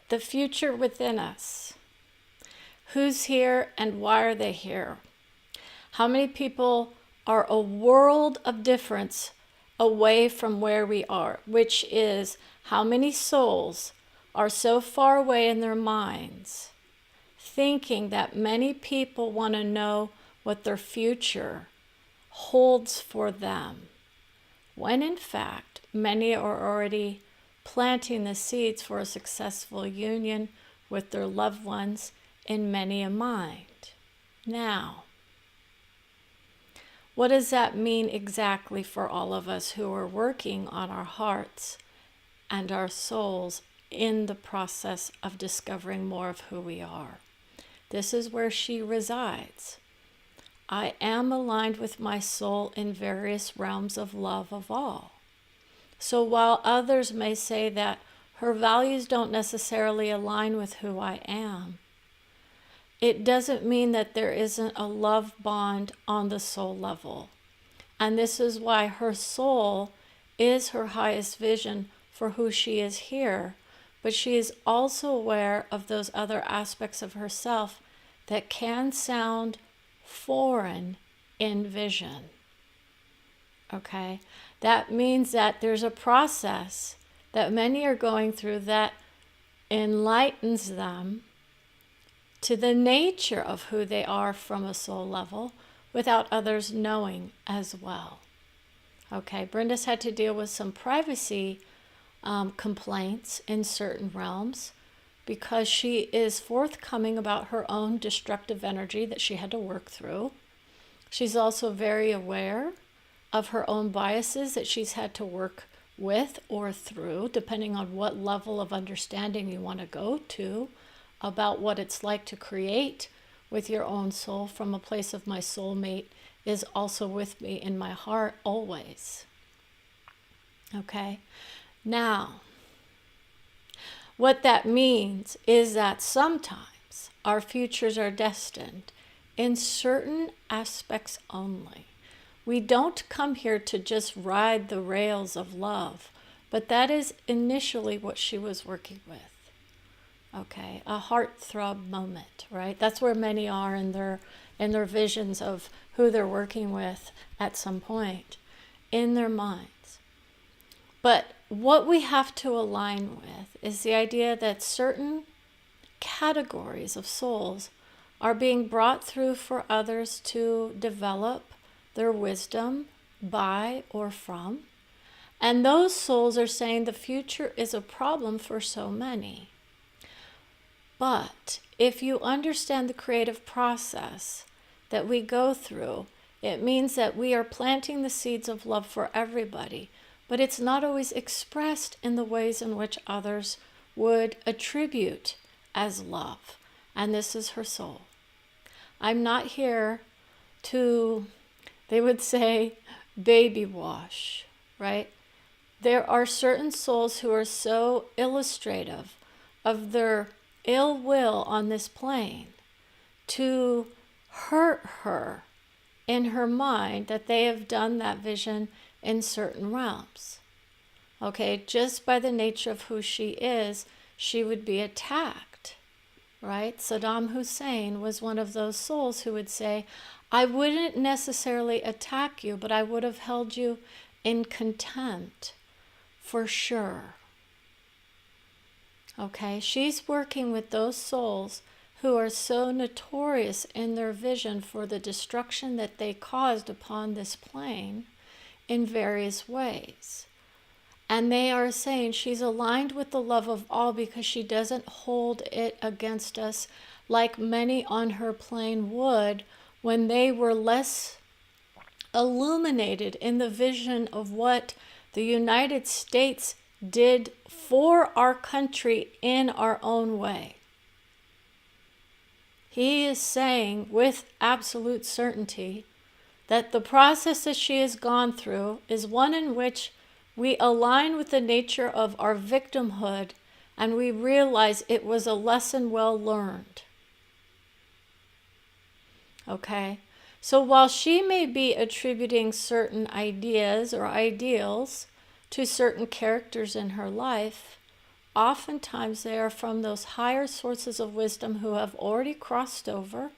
the future within us. Who's here and why are they here? How many people are a world of difference away from where we are, which is how many souls are so far away in their minds, thinking that many people want to know what their future holds for them, when in fact, many are already planting the seeds for a successful union with their loved ones in many a mind. Now, what does that mean exactly for all of us who are working on our hearts and our souls in the process of discovering more of who we are? This is where she resides. I am aligned with my soul in various realms of love of all. So while others may say that her values don't necessarily align with who I am, it doesn't mean that there isn't a love bond on the soul level. And this is why her soul is her highest vision for who she is here, but she is also aware of those other aspects of herself that can sound foreign in vision. Okay? That means that there's a process that many are going through that enlightens them to the nature of who they are from a soul level without others knowing as well. Okay, Brenda's had to deal with some privacy complaints in certain realms because she is forthcoming about her own destructive energy that she had to work through. She's also very aware of her own biases that she's had to work with or through, depending on what level of understanding you want to go to about what it's like to create with your own soul from a place of my soulmate is also with me in my heart always. Okay? Now, what that means is that sometimes our futures are destined in certain aspects only. We don't come here to just ride the rails of love, but that is initially what she was working with. Okay, a heartthrob moment, right? That's where many are in their visions of who they're working with at some point in their minds. But what we have to align with is the idea that certain categories of souls are being brought through for others to develop their wisdom by or from. And those souls are saying the future is a problem for so many. But if you understand the creative process that we go through, it means that we are planting the seeds of love for everybody, but it's not always expressed in the ways in which others would attribute as love. And this is her soul. I'm not here to, they would say, baby wash, right? There are certain souls who are so illustrative of their ill will on this plane to hurt her in her mind that they have done that vision in certain realms. Okay, just by the nature of who she is, she would be attacked, right? Saddam Hussein was one of those souls who would say, I wouldn't necessarily attack you, but I would have held you in contempt for sure. Okay, she's working with those souls who are so notorious in their vision for the destruction that they caused upon this plane in various ways. And they are saying she's aligned with the love of all because she doesn't hold it against us like many on her plane would when they were less illuminated in the vision of what the United States did for our country in our own way. He is saying with absolute certainty that the process that she has gone through is one in which we align with the nature of our victimhood and we realize it was a lesson well learned. Okay? So while she may be attributing certain ideas or ideals to certain characters in her life, oftentimes they are from those higher sources of wisdom who have already crossed over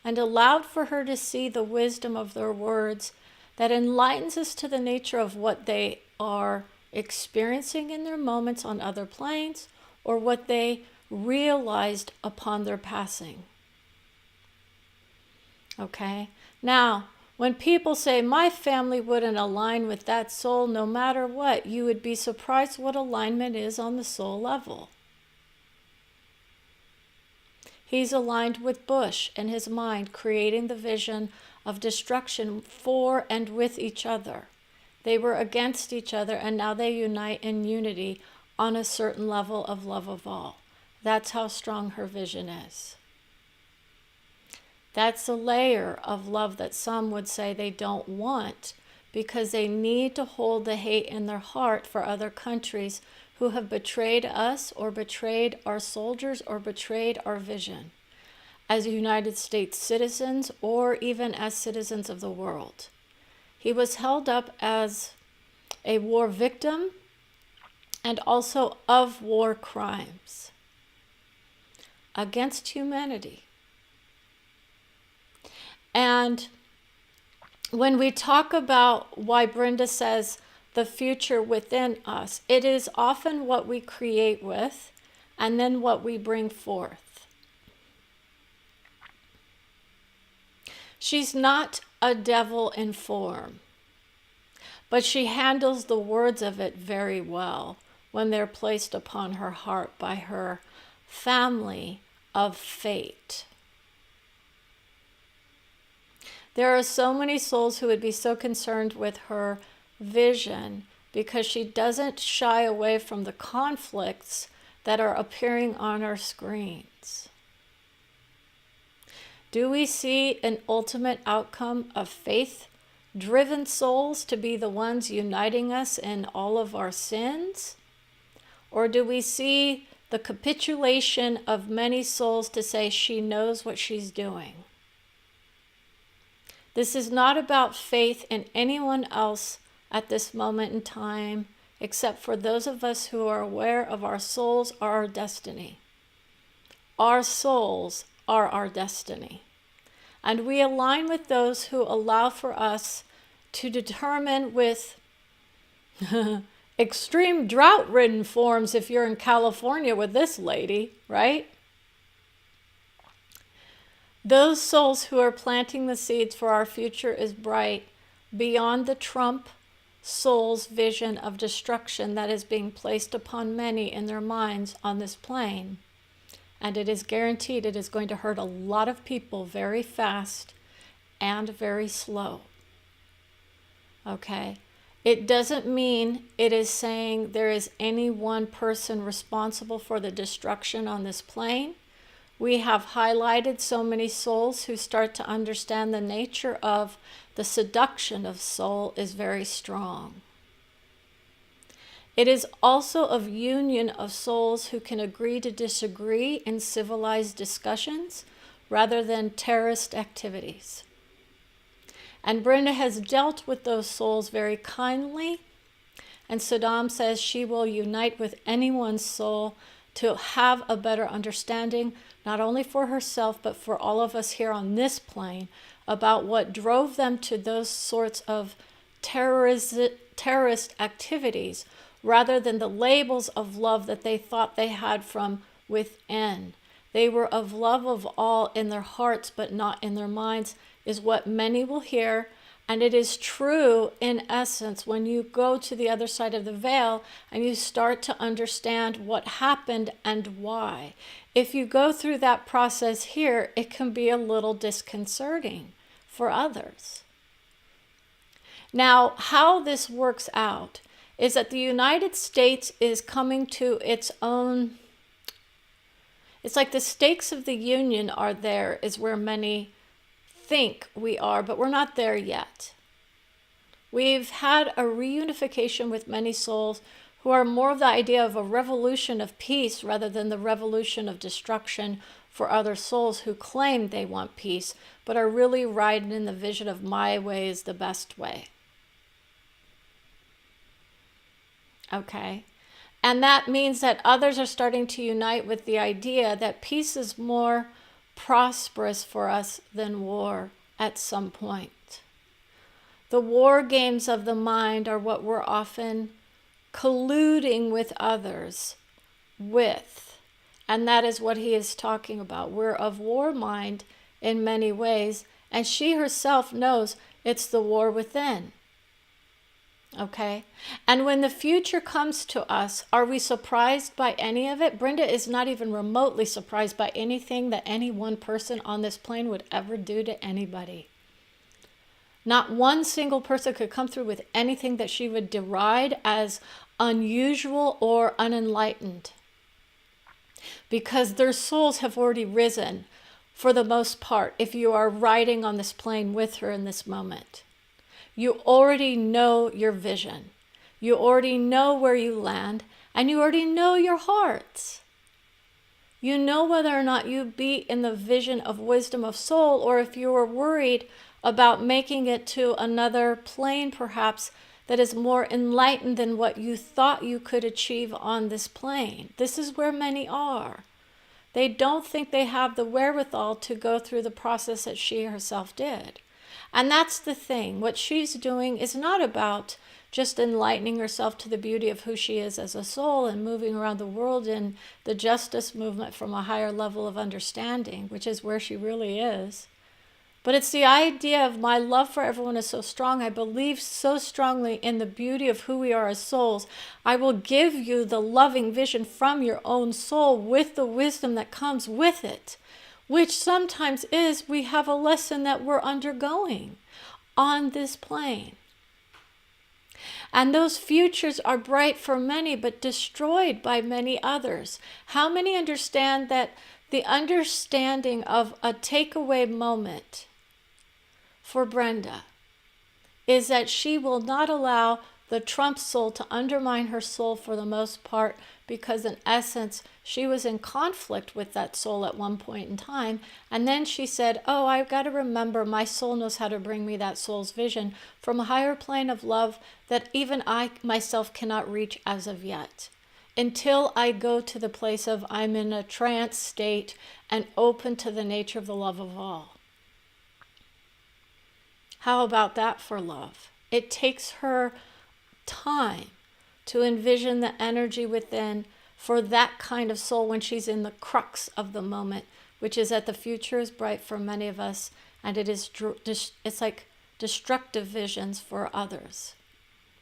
and allowed for her to see the wisdom of their words that enlightens us to the nature of what they are experiencing in their moments on other planes, or what they realized upon their passing. Okay? Now, when people say, my family wouldn't align with that soul no matter what, you would be surprised what alignment is on the soul level. He's aligned with Bush in his mind, creating the vision of destruction for and with each other. They were against each other, and now they unite in unity on a certain level of love of all. That's how strong her vision is. That's a layer of love that some would say they don't want, because they need to hold the hate in their heart for other countries who have betrayed us, or betrayed our soldiers, or betrayed our vision as United States citizens, or even as citizens of the world. He was held up as a war victim and also of war crimes against humanity. And when we talk about why Brenda says the future within us, it is often what we create with and then what we bring forth. She's not a devil in form, but she handles the words of it very well when they're placed upon her heart by her family of fate. There are so many souls who would be so concerned with her vision because she doesn't shy away from the conflicts that are appearing on our screens. Do we see an ultimate outcome of faith-driven souls to be the ones uniting us in all of our sins? Or do we see the capitulation of many souls to say she knows what she's doing? This is not about faith in anyone else at this moment in time, except for those of us who are aware of our souls are our destiny. Our souls are our destiny. And we align with those who allow for us to determine with extreme drought-ridden forms, if you're in California with this lady, right? Those souls who are planting the seeds for our future is bright beyond the Trump soul's vision of destruction that is being placed upon many in their minds on this plane. And it is guaranteed it is going to hurt a lot of people very fast and very slow. Okay? It doesn't mean it is saying there is any one person responsible for the destruction on this plane. We have highlighted so many souls who start to understand the nature of the seduction of soul is very strong. It is also of union of souls who can agree to disagree in civilized discussions rather than terrorist activities. And Brenda has dealt with those souls very kindly, and Saddam says she will unite with anyone's soul to have a better understanding, not only for herself, but for all of us here on this plane, about what drove them to those sorts of terrorist activities, rather than the labels of love that they thought they had from within. They were of love of all in their hearts, but not in their minds, is what many will hear. And it is true in essence when you go to the other side of the veil and you start to understand what happened and why. If you go through that process here, it can be a little disconcerting for others. Now, how this works out is that the United States is coming to its own, it's like the stakes of the union are there, is where many think we are, but we're not there yet. We've had a reunification with many souls who are more of the idea of a revolution of peace rather than the revolution of destruction for other souls who claim they want peace, but are really riding in the vision of my way is the best way. Okay? And that means that others are starting to unite with the idea that peace is more prosperous for us than war at some point. The war games of the mind are what we're often colluding with others with. And that is what he is talking about. We're of war mind in many ways, and she herself knows it's the war within. Okay? And when the future comes to us, are we surprised by any of it? Brenda is not even remotely surprised by anything that any one person on this plane would ever do to anybody. Not one single person could come through with anything that she would deride as unusual or unenlightened, because their souls have already risen for the most part. If you are riding on this plane with her in this moment, you already know your vision. You already know where you land, and you already know your hearts. You know whether or not you be in the vision of wisdom of soul, or if you are worried about making it to another plane perhaps that is more enlightened than what you thought you could achieve on this plane. This is where many are. They don't think they have the wherewithal to go through the process that she herself did. And that's the thing. What she's doing is not about just enlightening herself to the beauty of who she is as a soul and moving around the world in the justice movement from a higher level of understanding, which is where she really is. But it's the idea of my love for everyone is so strong. I believe so strongly in the beauty of who we are as souls. I will give you the loving vision from your own soul with the wisdom that comes with it, which sometimes is we have a lesson that we're undergoing on this plane. And those futures are bright for many, but destroyed by many others. How many understand that the understanding of a takeaway moment for Brenda is that she will not allow the Trump soul to undermine her soul for the most part, because in essence, she was in conflict with that soul at one point in time. And then she said, oh, I've got to remember my soul knows how to bring me that soul's vision from a higher plane of love that even I myself cannot reach as of yet. Until I go to the place of I'm in a trance state and open to the nature of the love of all. How about that for love? It takes her time to envision the energy within for that kind of soul when she's in the crux of the moment, which is that the future is bright for many of us, and it's like destructive visions for others.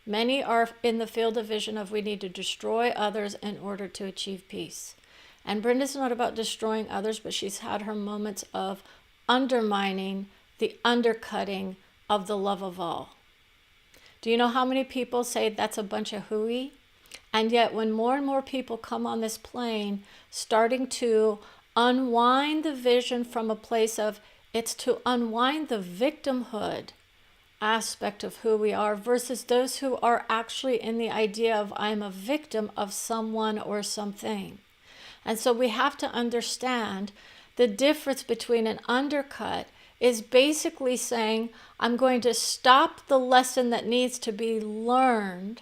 Many are in the field of vision of we need to destroy others in order to achieve peace. And Brenda's not about destroying others, but she's had her moments of undermining the undercutting of the love of all. Do you know how many people say that's a bunch of hooey? And yet when more and more people come on this plane, starting to unwind the vision from a place of it's to unwind the victimhood aspect of who we are versus those who are actually in the idea of I'm a victim of someone or something. And so we have to understand the difference between an undercut is basically saying, I'm going to stop the lesson that needs to be learned,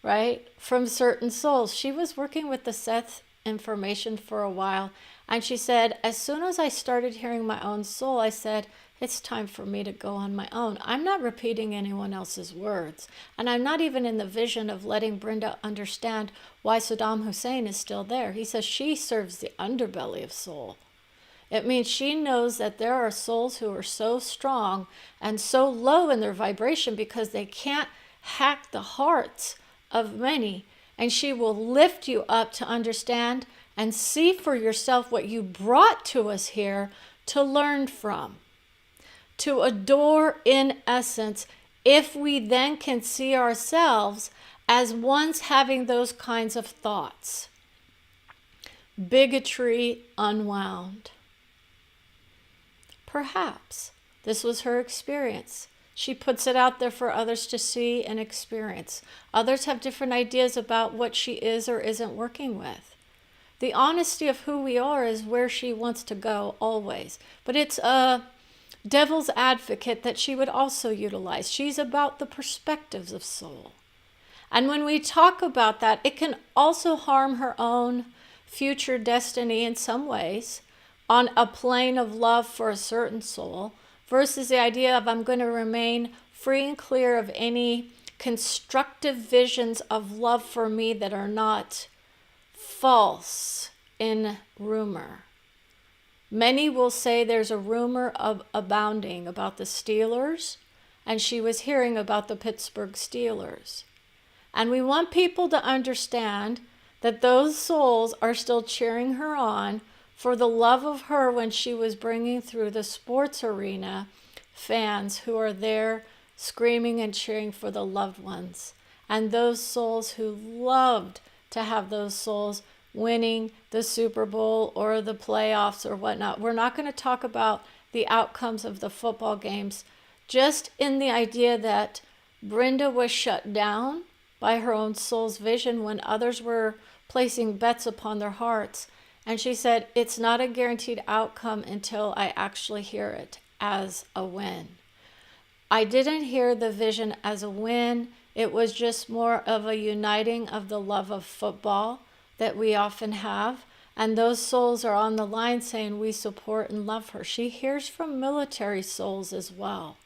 right, from certain souls. She was working with the Seth information for a while, and she said, as soon as I started hearing my own soul, I said, it's time for me to go on my own. I'm not repeating anyone else's words, and I'm not even in the vision of letting Brenda understand why Saddam Hussein is still there. He says she serves the underbelly of soul. It means she knows that there are souls who are so strong and so low in their vibration because they can't hack the hearts of many. And she will lift you up to understand and see for yourself what you brought to us here to learn from, to adore in essence, if we then can see ourselves as once having those kinds of thoughts. Bigotry unwound. Perhaps this was her experience. She puts it out there for others to see and experience. Others have different ideas about what she is or isn't working with. The honesty of who we are is where she wants to go always. But it's a devil's advocate that she would also utilize. She's about the perspectives of soul. And when we talk about that, it can also harm her own future destiny in some ways on a plane of love for a certain soul versus the idea of I'm going to remain free and clear of any constructive visions of love for me that are not false in rumor. Many will say there's a rumor of abounding about the Steelers, and she was hearing about the Pittsburgh Steelers. And we want people to understand that those souls are still cheering her on for the love of her when she was bringing through the sports arena fans who are there screaming and cheering for the loved ones. And those souls who loved to have those souls winning the Super Bowl or the playoffs or whatnot. We're not going to talk about the outcomes of the football games, just in the idea that Brenda was shut down by her own soul's vision when others were placing bets upon their hearts. And she said, it's not a guaranteed outcome until I actually hear it as a win. I didn't hear the vision as a win. It was just more of a uniting of the love of football that we often have. And those souls are on the line saying we support and love her. She hears from military souls as well.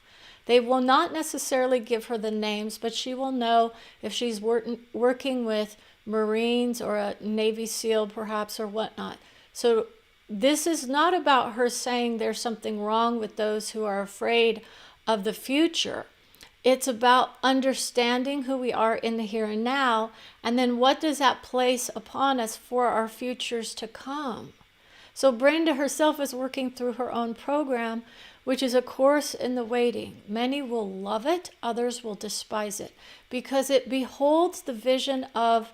They will not necessarily give her the names, but she will know if she's working with Marines or a Navy SEAL perhaps or whatnot. So this is not about her saying there's something wrong with those who are afraid of the future. It's about understanding who we are in the here and now, and then what does that place upon us for our futures to come. So Brenda herself is working through her own program, which is a course in the waiting. Many will love it, others will despise it, because it beholds the vision of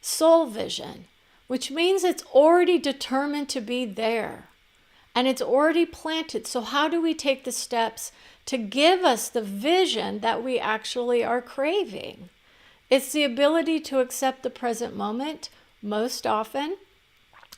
soul vision, which means it's already determined to be there. And it's already planted. So how do we take the steps to give us the vision that we actually are craving? It's the ability to accept the present moment most often,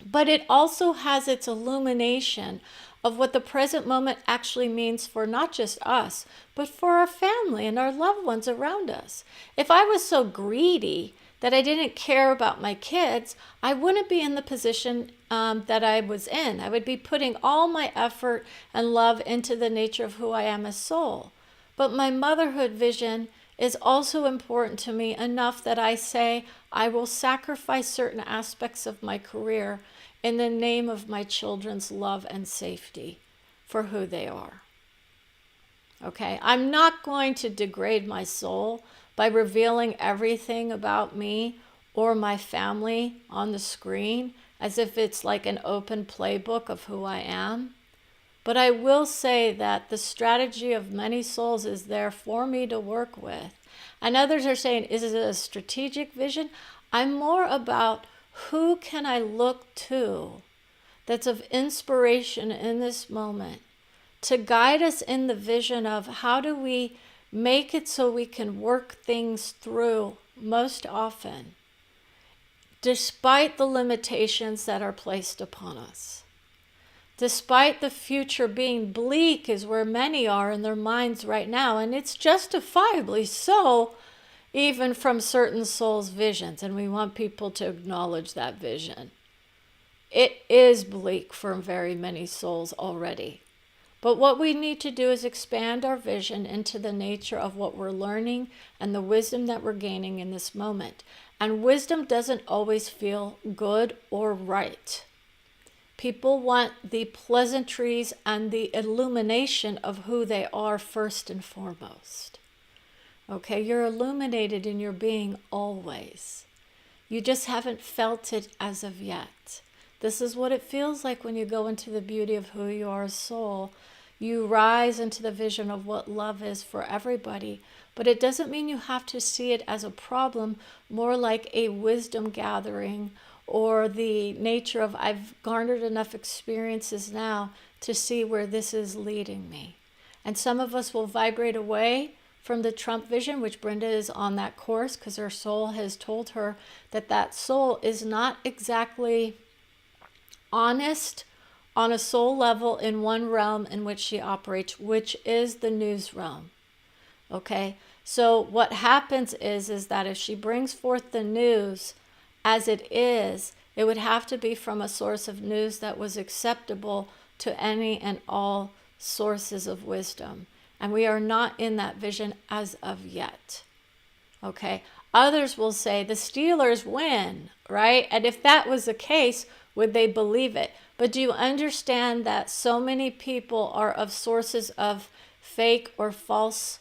but it also has its illumination of what the present moment actually means for not just us, but for our family and our loved ones around us. If I was so greedy that I didn't care about my kids, I wouldn't be in the position that I was in. I would be putting all my effort and love into the nature of who I am as soul. But my motherhood vision is also important to me enough that I say I will sacrifice certain aspects of my career in the name of my children's love and safety for who they are. Okay, I'm not going to degrade my soul by revealing everything about me or my family on the screen as if it's like an open playbook of who I am. But I will say that the strategy of many souls is there for me to work with. And others are saying, is it a strategic vision? I'm more about who can I look to that's of inspiration in this moment to guide us in the vision of how do we make it so we can work things through most often, despite the limitations that are placed upon us. Despite the future being bleak is where many are in their minds right now, and it's justifiably so, even from certain souls' visions, and we want people to acknowledge that vision. It is bleak for very many souls already. But what we need to do is expand our vision into the nature of what we're learning and the wisdom that we're gaining in this moment. And wisdom doesn't always feel good or right. People want the pleasantries and the illumination of who they are first and foremost. Okay, you're illuminated in your being always. You just haven't felt it as of yet. This is what it feels like when you go into the beauty of who you are as soul. You rise into the vision of what love is for everybody, but it doesn't mean you have to see it as a problem, more like a wisdom gathering or the nature of I've garnered enough experiences now to see where this is leading me. And some of us will vibrate away from the Trump vision, which Brenda is on that course because her soul has told her that that soul is not exactly honest on a soul level in one realm in which she operates, which is the news realm. Okay, So what happens is that if she brings forth the news as it is, it would have to be from a source of news that was acceptable to any and all sources of wisdom. And we are not in that vision as of yet. Okay? Others will say the Steelers win, right? And if that was the case, would they believe it? But do you understand that so many people are of sources of fake or false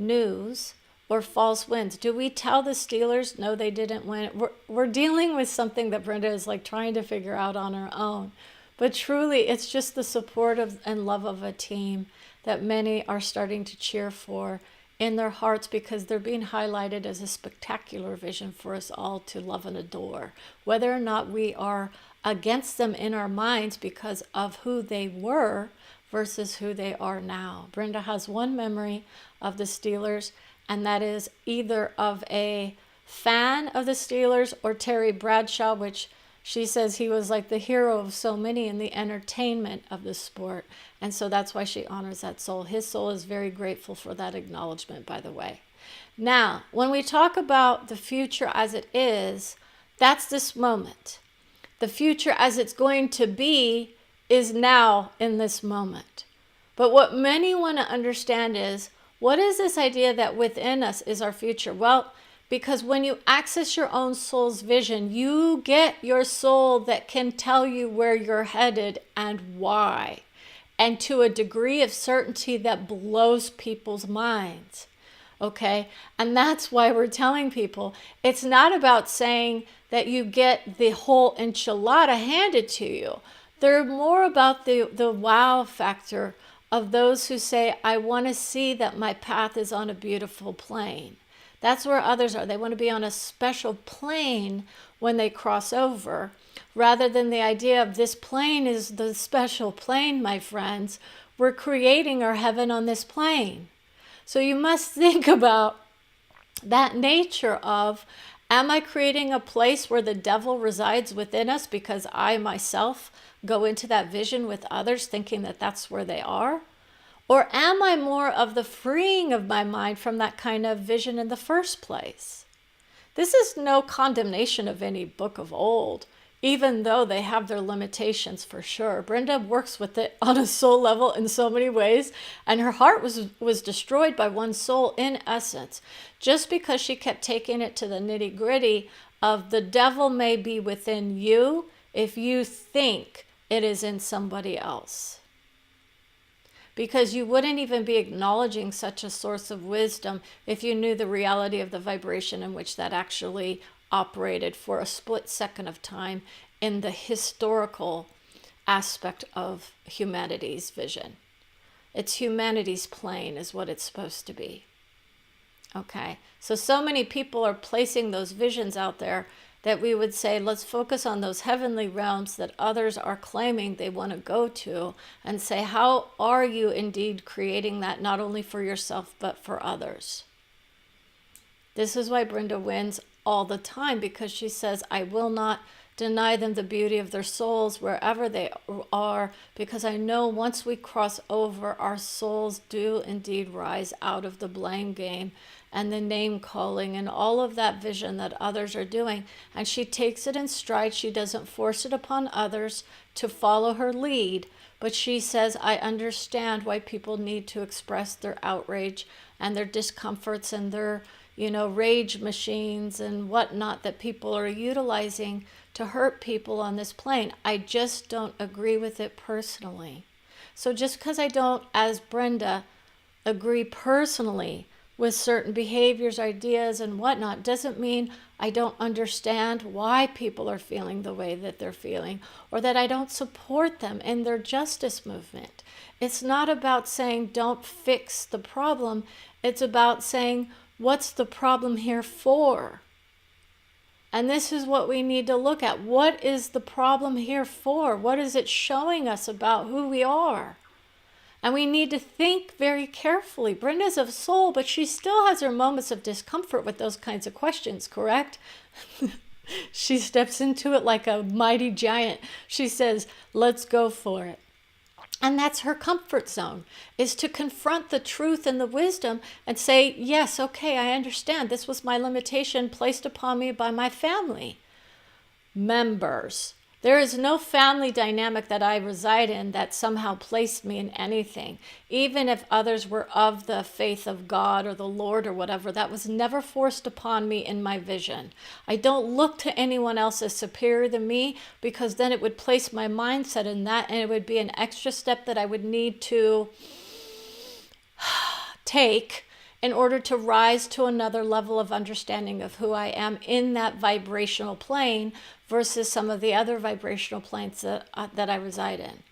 news or false wins? Do we tell the Steelers, no, they didn't win? We're dealing with something that Brenda is like trying to figure out on her own. But truly, it's just the support of and love of a team that many are starting to cheer for in their hearts, because they're being highlighted as a spectacular vision for us all to love and adore. Whether or not we are against them in our minds because of who they were versus who they are now. Brenda has one memory of the Steelers, and that is either of a fan of the Steelers or Terry Bradshaw, which she says he was like the hero of so many in the entertainment of the sport. And so that's why she honors that soul. His soul is very grateful for that acknowledgement, by the way. Now, when we talk about the future as it is, that's this moment. The future as it's going to be is now in this moment. But what many want to understand is, what is this idea that within us is our future? Well, because when you access your own soul's vision, you get your soul that can tell you where you're headed and why, and to a degree of certainty that blows people's minds. Okay? And that's why we're telling people it's not about saying that you get the whole enchilada handed to you. They're more about the wow factor of those who say, I want to see that my path is on a beautiful plane. That's where others are. They want to be on a special plane when they cross over, rather than the idea of this plane is the special plane, my friends. We're creating our heaven on this plane. So you must think about that nature of, am I creating a place where the devil resides within us because I myself go into that vision with others thinking that that's where they are? Or am I more of the freeing of my mind from that kind of vision in the first place? This is no condemnation of any book of old, even though they have their limitations for sure. Brenda works with it on a soul level in so many ways, and her heart was destroyed by one soul in essence, just because she kept taking it to the nitty-gritty of the devil may be within you if you think it is in somebody else. Because you wouldn't even be acknowledging such a source of wisdom if you knew the reality of the vibration in which that actually operated for a split second of time in the historical aspect of humanity's vision. It's humanity's plane is what it's supposed to be. Okay, so many people are placing those visions out there that we would say, let's focus on those heavenly realms that others are claiming they want to go to, and say, how are you indeed creating that not only for yourself but for others? This is why Brenda wins all the time, because she says, I will not deny them the beauty of their souls wherever they are, because I know once we cross over, our souls do indeed rise out of the blame game and the name calling and all of that vision that others are doing. And she takes it in stride. She doesn't force it upon others to follow her lead, but she says, I understand why people need to express their outrage and their discomforts and their, rage machines and whatnot that people are utilizing to hurt people on this plane. I just don't agree with it personally. So just because I don't, as Brenda, agree personally with certain behaviors, ideas, and whatnot, doesn't mean I don't understand why people are feeling the way that they're feeling, or that I don't support them in their justice movement. It's not about saying don't fix the problem. It's about saying, what's the problem here for? And this is what we need to look at. What is the problem here for? What is it showing us about who we are? And we need to think very carefully. Brenda's of soul, but she still has her moments of discomfort with those kinds of questions, correct? She steps into it like a mighty giant. She says, let's go for it. And that's her comfort zone, is to confront the truth and the wisdom and say, yes, okay, I understand. This was my limitation placed upon me by my family members. There is no family dynamic that I reside in that somehow placed me in anything. Even if others were of the faith of God or the Lord or whatever, that was never forced upon me in my vision. I don't look to anyone else as superior than me, because then it would place my mindset in that, and it would be an extra step that I would need to take in order to rise to another level of understanding of who I am in that vibrational plane versus some of the other vibrational planes that I reside in.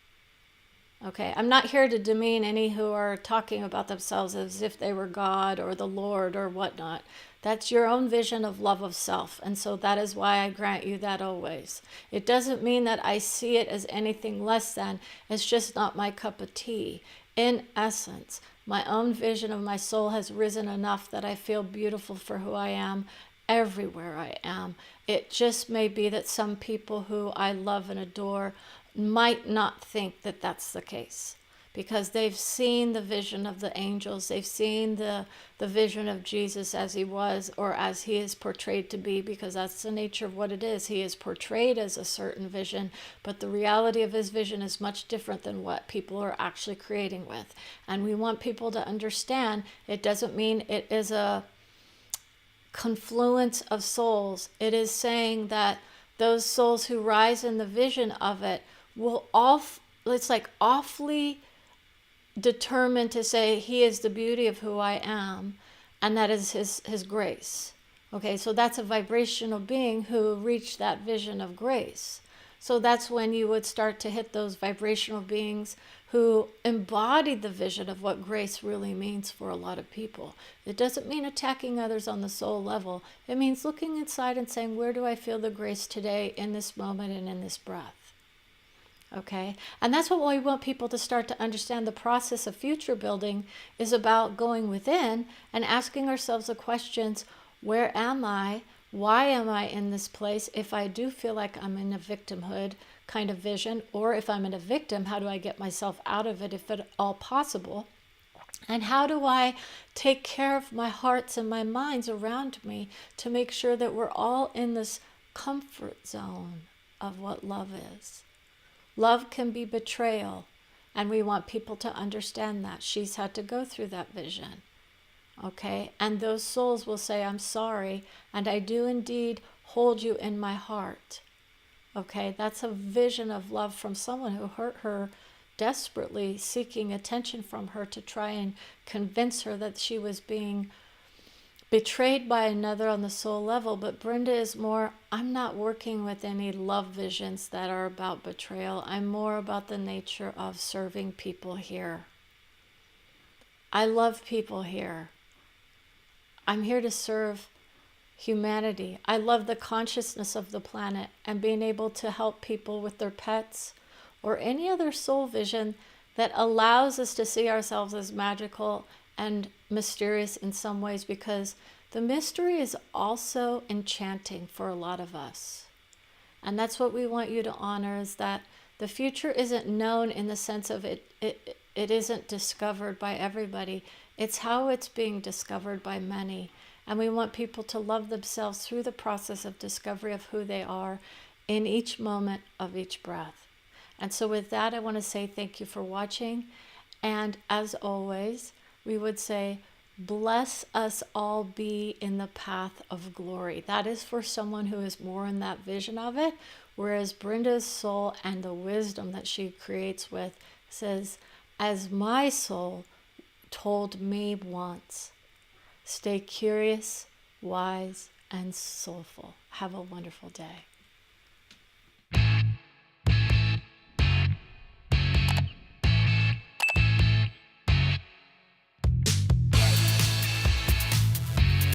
Okay, I'm not here to demean any who are talking about themselves as if they were God or the Lord or whatnot. That's your own vision of love of self. And so that is why I grant you that always. It doesn't mean that I see it as anything less than. It's just not my cup of tea. In essence, my own vision of my soul has risen enough that I feel beautiful for who I am everywhere I am. It just may be that some people who I love and adore might not think that that's the case, because they've seen the vision of the angels, they've seen the vision of Jesus as he was, or as he is portrayed to be, because that's the nature of what it is. He is portrayed as a certain vision, but the reality of his vision is much different than what people are actually creating with. And we want people to understand it doesn't mean it is a confluence of souls. It is saying that those souls who rise in the vision of it will it's like awfully determined to say he is the beauty of who I am, and that is his grace. Okay, so that's a vibrational being who reached that vision of grace. So that's when you would start to hit those vibrational beings who embodied the vision of what grace really means for a lot of people. It doesn't mean attacking others on the soul level. It means looking inside and saying, where do I feel the grace today in this moment and in this breath? Okay, and that's what we want people to start to understand. The process of future building is about going within and asking ourselves the questions, where am I? Why am I in this place? If I do feel like I'm in a victimhood kind of vision, or if I'm in a victim, how do I get myself out of it if at all possible? And how do I take care of my hearts and my minds around me to make sure that we're all in this comfort zone of what love is? Love can be betrayal, and we want people to understand that. She's had to go through that vision, okay? And those souls will say, I'm sorry, and I do indeed hold you in my heart, okay? That's a vision of love from someone who hurt her desperately, seeking attention from her to try and convince her that she was being betrayed by another on the soul level. But Brenda is more, I'm not working with any love visions that are about betrayal. I'm more about the nature of serving people here. I love people here. I'm here to serve humanity. I love the consciousness of the planet and being able to help people with their pets or any other soul vision that allows us to see ourselves as magical and mysterious in some ways, because the mystery is also enchanting for a lot of us. And that's what we want you to honor, is that the future isn't known in the sense of it isn't discovered by everybody. It's how it's being discovered by many. And we want people to love themselves through the process of discovery of who they are in each moment of each breath. And so with that, I want to say thank you for watching. And as always, we would say, bless us all be in the path of glory. That is for someone who is more in that vision of it, whereas Brenda's soul and the wisdom that she creates with says, as my soul told me once, stay curious, wise, and soulful. Have a wonderful day.